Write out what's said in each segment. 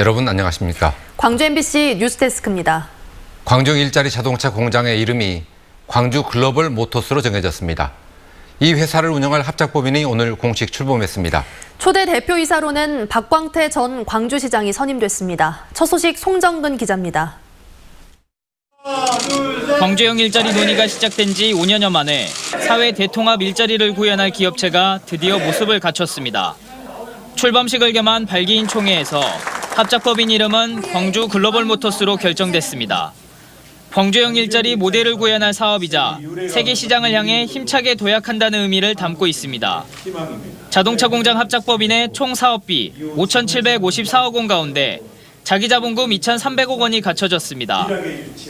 여러분 안녕하십니까? 광주 MBC 뉴스데스크입니다. 광주 일자리 자동차 공장의 이름이 광주 글로벌 모터스로 정해졌습니다. 이 회사를 운영할 합작법인이 오늘 공식 출범했습니다. 초대 대표이사로는 박광태 전 광주시장이 선임됐습니다. 첫 소식 송정근 기자입니다. 광주형 일자리 논의가 시작된 지 5년여 만에 사회 대통합 일자리를 구현할 기업체가 드디어 모습을 갖췄습니다. 출범식을 겸한 발기인 총회에서 합작법인 이름은 광주 글로벌 모터스로 결정됐습니다. 광주형 일자리 모델을 구현할 사업이자 세계 시장을 향해 힘차게 도약한다는 의미를 담고 있습니다. 자동차 공장 합작법인의 총 사업비 5,754억 원 가운데 자기자본금 2,300억 원이 갖춰졌습니다.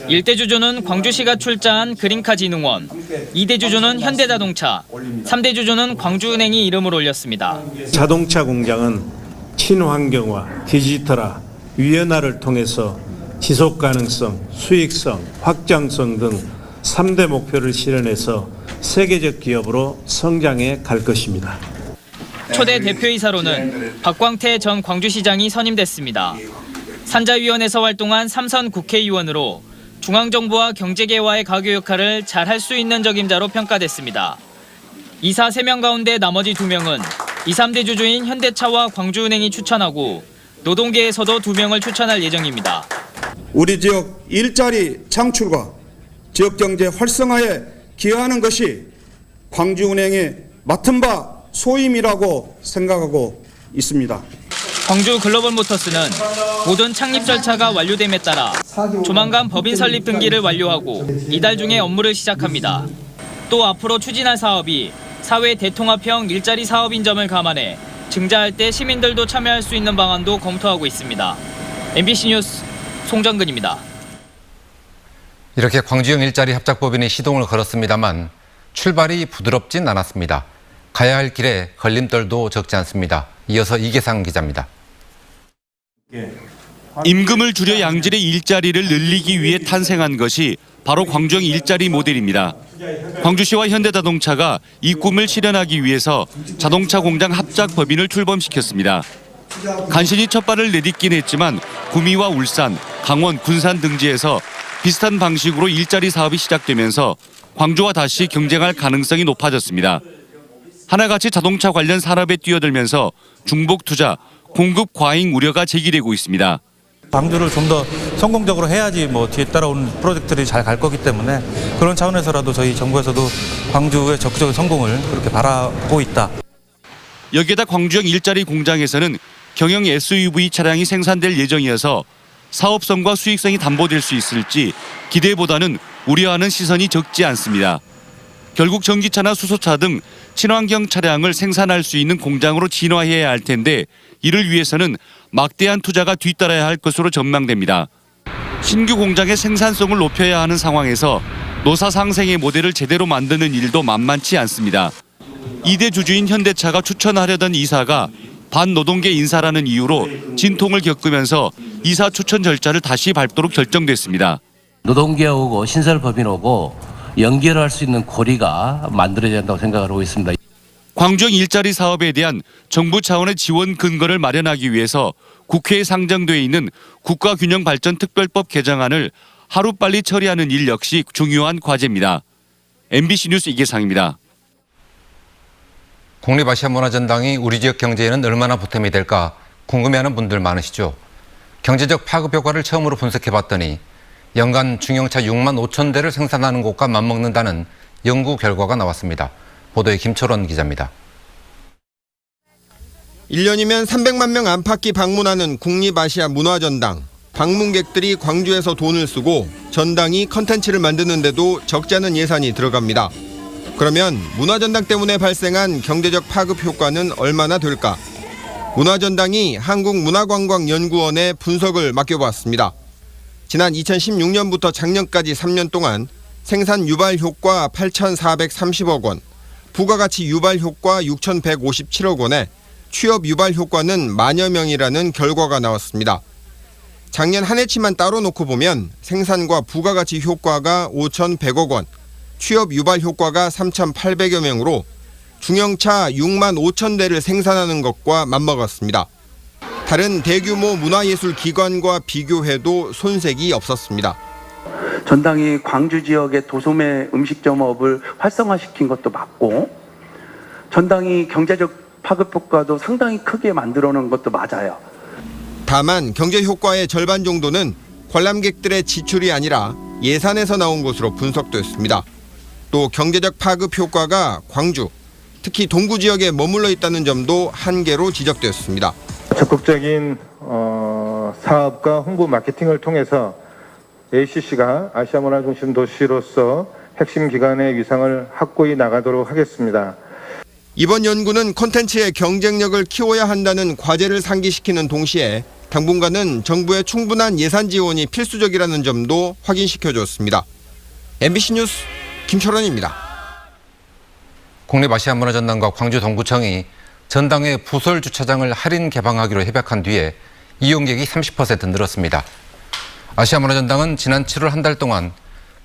1대 주주는 광주시가 출자한 그린카진흥원, 2대 주주는 현대자동차, 3대 주주는 광주은행이 이름을 올렸습니다. 자동차 공장은 친환경화, 디지털화, 유연화를 통해서 지속가능성, 수익성, 확장성 등 3대 목표를 실현해서 세계적 기업으로 성장해 갈 것입니다. 초대 대표이사로는 박광태 전 광주시장이 선임됐습니다. 산자위원회에서 활동한 삼선 국회의원으로 중앙정부와 경제개화의 가교 역할을 잘 할 수 있는 적임자로 평가됐습니다. 이사 3명 가운데 나머지 2명은 2, 3대 주주인 현대차와 광주은행이 추천하고 노동계에서도 2명을 추천할 예정입니다. 우리 지역 일자리 창출과 지역경제 활성화에 기여하는 것이 광주은행의 맡은 바 소임이라고 생각하고 있습니다. 광주 글로벌 모터스는 모든 창립 절차가 완료됨에 따라 조만간 법인 설립 등기를 완료하고 이달 중에 업무를 시작합니다. 또 앞으로 추진할 사업이 사회 대통합형 일자리 사업인 점을 감안해 증자할 때 시민들도 참여할 수 있는 방안도 검토하고 있습니다. MBC 뉴스 송정근입니다. 이렇게 광주형 일자리 합작법인이 시동을 걸었습니다만 출발이 부드럽진 않았습니다. 가야 할 길에 걸림돌도 적지 않습니다. 이어서 이계상 기자입니다. 임금을 줄여 양질의 일자리를 늘리기 위해 탄생한 것이 바로 광주형 일자리 모델입니다. 광주시와 현대자동차가 이 꿈을 실현하기 위해서 자동차 공장 합작법인을 출범시켰습니다. 간신히 첫 발을 내딛긴 했지만 구미와 울산, 강원, 군산 등지에서 비슷한 방식으로 일자리 사업이 시작되면서 광주와 다시 경쟁할 가능성이 높아졌습니다. 하나같이 자동차 관련 산업에 뛰어들면서 중복 투자, 공급 과잉 우려가 제기되고 있습니다. 광주를 좀 더 성공적으로 해야지 뒤에 따라오는 프로젝트들이 잘 갈 거기 때문에 그런 차원에서라도 저희 정부에서도 광주의 적극적인 성공을 그렇게 바라고 있다. 여기에다 광주형 일자리 공장에서는 경영 SUV 차량이 생산될 예정이어서 사업성과 수익성이 담보될 수 있을지 기대보다는 우려하는 시선이 적지 않습니다. 결국 전기차나 수소차 등 친환경 차량을 생산할 수 있는 공장으로 진화해야 할 텐데 이를 위해서는 막대한 투자가 뒤따라야 할 것으로 전망됩니다. 신규 공장의 생산성을 높여야 하는 상황에서 노사 상생의 모델을 제대로 만드는 일도 만만치 않습니다. 2대 주주인 현대차가 추천하려던 이사가 반노동계 인사라는 이유로 진통을 겪으면서 이사 추천 절차를 다시 밟도록 결정됐습니다. 노동계 오고 신설법인 오고 연결할 수 있는 고리가 만들어야 된다고 생각하고 있습니다. 광주형 일자리 사업에 대한 정부 차원의 지원 근거를 마련하기 위해서 국회에 상정돼 있는 국가균형발전특별법 개정안을 하루빨리 처리하는 일 역시 중요한 과제입니다. MBC 뉴스 이계상입니다. 국립아시아문화전당이 우리 지역 경제에는 얼마나 보탬이 될까 궁금해하는 분들 많으시죠. 경제적 파급 효과를 처음으로 분석해봤더니 연간 중형차 6만 5천 대를 생산하는 곳과 맞먹는다는 연구 결과가 나왔습니다. 보도에 김철원 기자입니다. 1년이면 300만 명 안팎이 방문하는 국립아시아 문화전당. 방문객들이 광주에서 돈을 쓰고 전당이 컨텐츠를 만드는데도 적지 않은 예산이 들어갑니다. 그러면 문화전당 때문에 발생한 경제적 파급 효과는 얼마나 될까? 문화전당이 한국문화관광연구원에 분석을 맡겨봤습니다. 지난 2016년부터 작년까지 3년 동안 생산 유발 효과 8,430억 원, 부가가치 유발 효과 6,157억 원에 취업 유발 효과는 만여 명이라는 결과가 나왔습니다. 작년 한 해치만 따로 놓고 보면 생산과 부가가치 효과가 5,100억 원, 취업 유발 효과가 3,800여 명으로 중형차 6만 5천 대를 생산하는 것과 맞먹었습니다. 다른 대규모 문화예술 기관과 비교해도 손색이 없었습니다. 전당이 광주 지역의 도소매 음식점업을 활성화시킨 것도 맞고 전당이 경제적 파급 효과도 상당히 크게 만들어 놓은 것도 맞아요. 다만 경제 효과의 절반 정도는 관람객들의 지출이 아니라 예산에서 나온 것으로 분석됐습니다. 또 경제적 파급 효과가 광주, 특히 동구 지역에 머물러 있다는 점도 한계로 지적되었습니다. 적극적인 사업과 홍보 마케팅을 통해서 ACC가 아시아 문화 중심 도시로서 핵심 기관의 위상을 확고히 나가도록 하겠습니다. 이번 연구는 콘텐츠의 경쟁력을 키워야 한다는 과제를 상기시키는 동시에 당분간은 정부의 충분한 예산 지원이 필수적이라는 점도 확인시켜줬습니다. MBC 뉴스 김철원입니다. 국립아시아문화전당과 광주 동구청이 전당의 부설 주차장을 할인 개방하기로 협약한 뒤에 이용객이 30% 늘었습니다. 아시아문화전당은 지난 7월 한 달 동안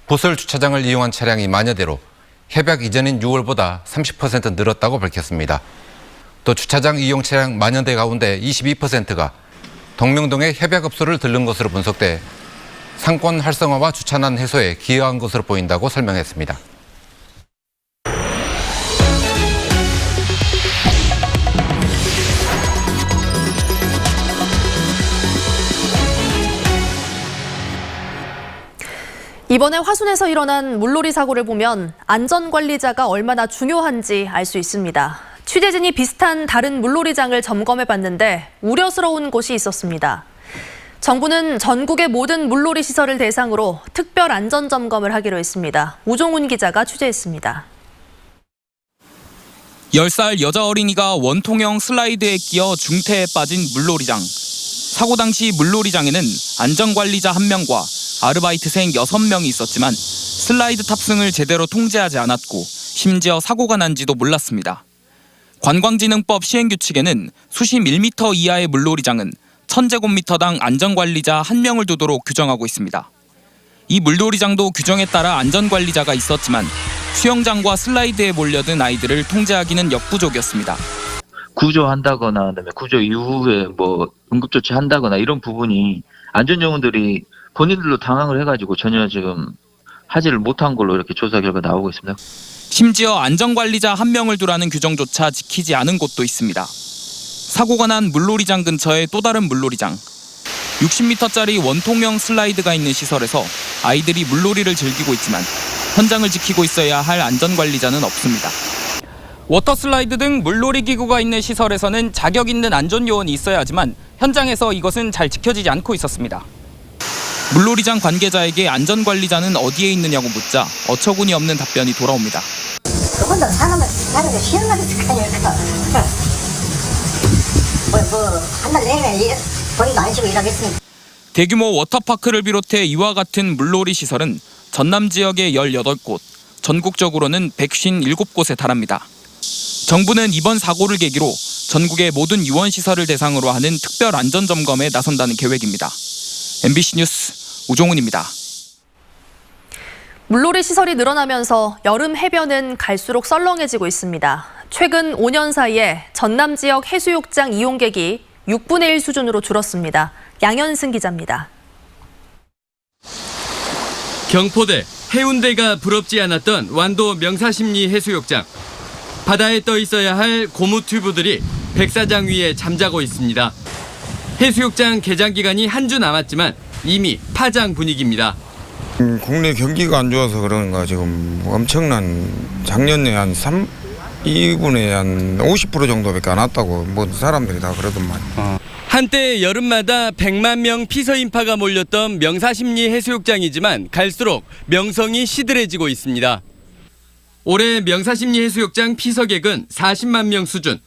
부설 주차장을 이용한 차량이 만여대로 협약 이전인 6월보다 30% 늘었다고 밝혔습니다. 또 주차장 이용 차량 만여대 가운데 22%가 동명동의 협약업소를 들른 것으로 분석돼 상권 활성화와 주차난 해소에 기여한 것으로 보인다고 설명했습니다. 이번에 화순에서 일어난 물놀이 사고를 보면 안전관리자가 얼마나 중요한지 알 수 있습니다. 취재진이 비슷한 다른 물놀이장을 점검해봤는데 우려스러운 곳이 있었습니다. 정부는 전국의 모든 물놀이 시설을 대상으로 특별 안전점검을 하기로 했습니다. 우종훈 기자가 취재했습니다. 10살 여자 어린이가 원통형 슬라이드에 끼어 중태에 빠진 물놀이장. 사고 당시 물놀이장에는 안전관리자 1명과 아르바이트생 6명이 있었지만 슬라이드 탑승을 제대로 통제하지 않았고 심지어 사고가 난지도 몰랐습니다. 관광진흥법 시행규칙에는 수심 1m 이하의 물놀이장은 1000제곱미터당 안전관리자 1명을 두도록 규정하고 있습니다. 이 물놀이장도 규정에 따라 안전관리자가 있었지만 수영장과 슬라이드에 몰려든 아이들을 통제하기는 역부족이었습니다. 구조한다거나 그다음에 구조 이후에 뭐 응급조치 한다거나 이런 부분이 안전요원들이 본인들로 당황을 해가지고 전혀 지금 하지를 못한 걸로 이렇게 조사 결과 나오고 있습니다. 심지어 안전관리자 1명을 두라는 규정조차 지키지 않은 곳도 있습니다. 사고가 난 물놀이장 근처의 또 다른 물놀이장. 60m짜리 원통형 슬라이드가 있는 시설에서 아이들이 물놀이를 즐기고 있지만 현장을 지키고 있어야 할 안전관리자는 없습니다. 워터슬라이드 등 물놀이 기구가 있는 시설에서는 자격 있는 안전요원이 있어야 하지만 현장에서 이것은 잘 지켜지지 않고 있었습니다. 물놀이장 관계자에게 안전관리자는 어디에 있느냐고 묻자 어처구니 없는 답변이 돌아옵니다. 그분도 사람을 시험하는 습관이니까 한 달 내내 본인도 안 쉬고 일하겠습니다. 대규모 워터파크를 비롯해 이와 같은 물놀이 시설은 전남 지역에 18곳, 전국적으로는 157곳에 달합니다. 정부는 이번 사고를 계기로 전국의 모든 유원시설을 대상으로 하는 특별 안전점검에 나선다는 계획입니다. MBC 뉴스 우종훈입니다. 물놀이 시설이 늘어나면서 여름 해변은 갈수록 썰렁해지고 있습니다. 최근 5년 사이에 전남 지역 해수욕장 이용객이 6분의 1 수준으로 줄었습니다. 양현승 기자입니다. 경포대, 해운대가 부럽지 않았던 완도 명사심리 해수욕장. 바다에 떠 있어야 할 고무 튜브들이 백사장 위에 잠자고 있습니다. 해수욕장 개장 기간이 한 주 남았지만 이미 파장 분위기입니다. 국내 경기가 안 좋아서 그런가 지금 엄청난 작년에 한 2분에 한 50% 정도밖에 안 왔다고 뭐 사람들이 다 그러더만. 한때 여름마다 100만 명 피서 인파가 몰렸던 명사심리 해수욕장이지만 갈수록 명성이 시들해지고 있습니다. 올해 명사심리 해수욕장 피서객은 40만 명 수준.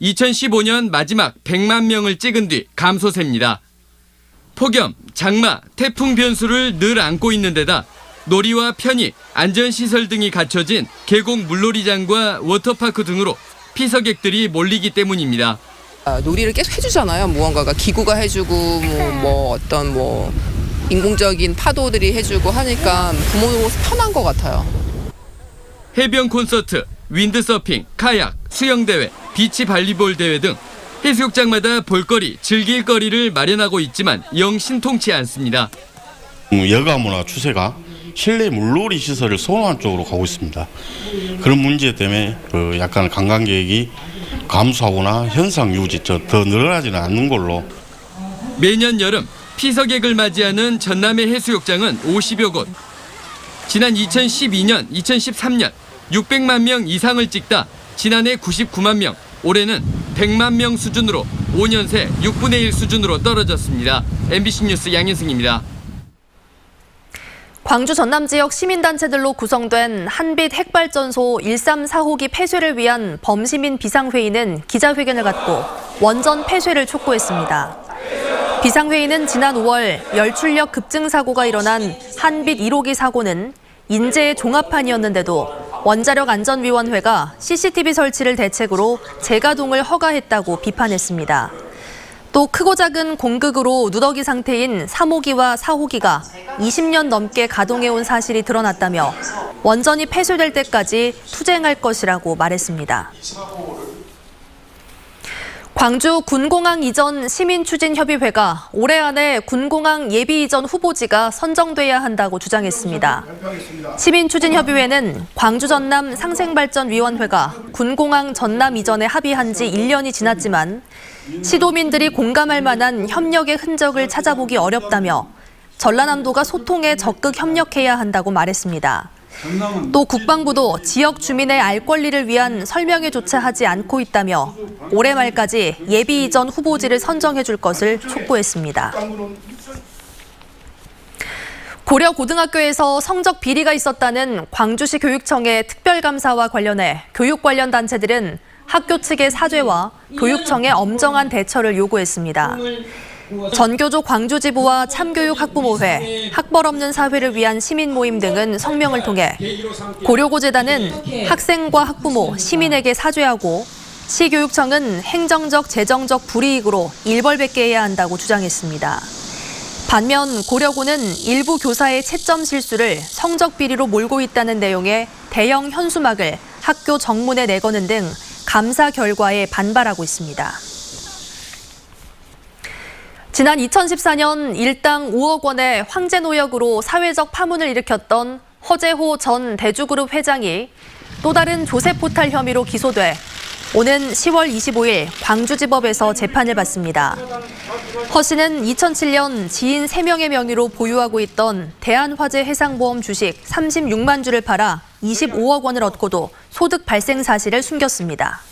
2015년 마지막 100만 명을 찍은 뒤 감소세입니다. 폭염, 장마, 태풍 변수를 늘 안고 있는 데다 놀이와 편의, 안전시설 등이 갖춰진 계곡 물놀이장과 워터파크 등으로 피서객들이 몰리기 때문입니다. 놀이를 계속 해주잖아요. 무언가가 기구가 해주고 어떤 인공적인 파도들이 해주고 하니까 부모로서 편한 것 같아요. 해변 콘서트, 윈드서핑, 카약, 수영대회, 비치 발리볼 대회 등 해수욕장마다 볼거리, 즐길 거리를 마련하고 있지만 영 신통치 않습니다. 여가문화 추세가 실내 물놀이 시설을 선호한 쪽으로 가고 있습니다. 그런 문제 때문에 약간 관광객이 감소하거나 현상 유지 더 늘어나지는 않는 걸로. 매년 여름 피서객을 맞이하는 전남의 해수욕장은 50여 곳. 지난 2012년, 2013년 600만 명 이상을 찍다 지난해 99만 명, 올해는 100만 명 수준으로 5년 새 6분의 1 수준으로 떨어졌습니다. MBC 뉴스 양현승입니다. 광주 전남 지역 시민단체들로 구성된 한빛 핵발전소 134호기 폐쇄를 위한 범시민 비상회의는 기자회견을 갖고 원전 폐쇄를 촉구했습니다. 비상회의는 지난 5월 열출력 급증 사고가 일어난 한빛 1호기 사고는 인재의 종합판이었는데도 원자력안전위원회가 CCTV 설치를 대책으로 재가동을 허가했다고 비판했습니다. 또 크고 작은 공극으로 누더기 상태인 3호기와 4호기가 20년 넘게 가동해온 사실이 드러났다며 원전이 폐쇄될 때까지 투쟁할 것이라고 말했습니다. 광주 군공항 이전 시민추진협의회가 올해 안에 군공항 예비 이전 후보지가 선정돼야 한다고 주장했습니다. 시민추진협의회는 광주 전남 상생발전위원회가 군공항 전남 이전에 합의한 지 1년이 지났지만 시도민들이 공감할 만한 협력의 흔적을 찾아보기 어렵다며 전라남도가 소통에 적극 협력해야 한다고 말했습니다. 또 국방부도 지역 주민의 알 권리를 위한 설명회조차 하지 않고 있다며 올해 말까지 예비 이전 후보지를 선정해 줄 것을 촉구했습니다. 고려고등학교에서 성적 비리가 있었다는 광주시 교육청의 특별감사와 관련해 교육 관련 단체들은 학교 측의 사죄와 교육청의 엄정한 대처를 요구했습니다. 전교조 광주지부와 참교육학부모회, 학벌 없는 사회를 위한 시민 모임 등은 성명을 통해 고려고재단은 학생과 학부모, 시민에게 사죄하고 시교육청은 행정적, 재정적 불이익으로 일벌백계 해야 한다고 주장했습니다. 반면 고려고는 일부 교사의 채점 실수를 성적 비리로 몰고 있다는 내용의 대형 현수막을 학교 정문에 내거는 등 감사 결과에 반발하고 있습니다. 지난 2014년 일당 5억 원의 황제노역으로 사회적 파문을 일으켰던 허재호 전 대주그룹 회장이 또 다른 조세포탈 혐의로 기소돼 오는 10월 25일 광주지법에서 재판을 받습니다. 허 씨는 2007년 지인 3명의 명의로 보유하고 있던 대한화재해상보험 주식 36만 주를 팔아 25억 원을 얻고도 소득 발생 사실을 숨겼습니다.